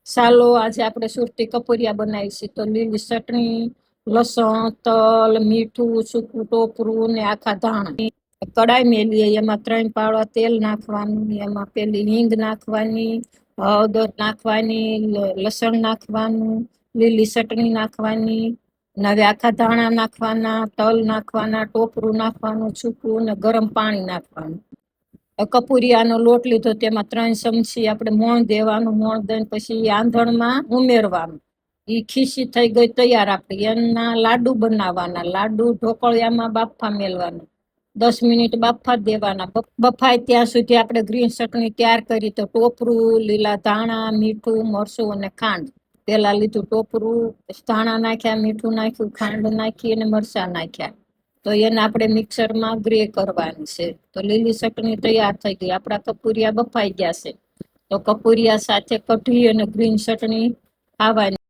ચાલો આજે આપણે સુરતી કપૂરિયા બનાવીશું. તો લીલી ચટણી, લસણ, તલ, મીઠું, સૂકું ટોપરું ને આખા ધાણા. કડાઈ મેલીએ, એમાં 3 પાવડા તેલ નાખવાનું, એમાં પેલી હિંગ નાખવાની, હળદર નાખવાની, લસણ નાખવાનું, લીલી ચટણી નાખવાની, ને હવે આખા ધાણા નાખવાના, તલ નાખવાના, ટોપરું નાખવાનું, સૂકું ને ગરમ પાણી નાખવાનું. કપૂરિયાનો લોટ લીધો, તેમાં 3 ચમચી આપણે મોણ દેવાનું. મોણ દઈને પછી આંધણમાં ઉમેરવાનું. એ ખીસી થઈ ગઈ તૈયાર. આપણે એના લાડુ બનાવવાના. લાડુ ઢોકળિયામાં બાફા મેલવાના, 10 મિનિટ બાફા દેવાના. બફાય ત્યાં સુધી આપણે ગ્રીન ચટણી તૈયાર કરી. તો ટોપરું, લીલા ધાણા, મીઠું, મરચું અને ખાંડ. પેલા લીધું ટોપરું, ધાણા નાખ્યા, મીઠું નાખ્યું, ખાંડ નાખી અને મરચાં નાખ્યા. તો એને આપણે મિક્સરમાં ગ્રે કરવાની છે. તો લીલી ચટણી તૈયાર થઈ ગઈ. આપણા કપૂરિયા બફાઈ ગયા છે. તો કપૂરિયા સાથે કઢી અને ગ્રીન ચટણી ખાવાની.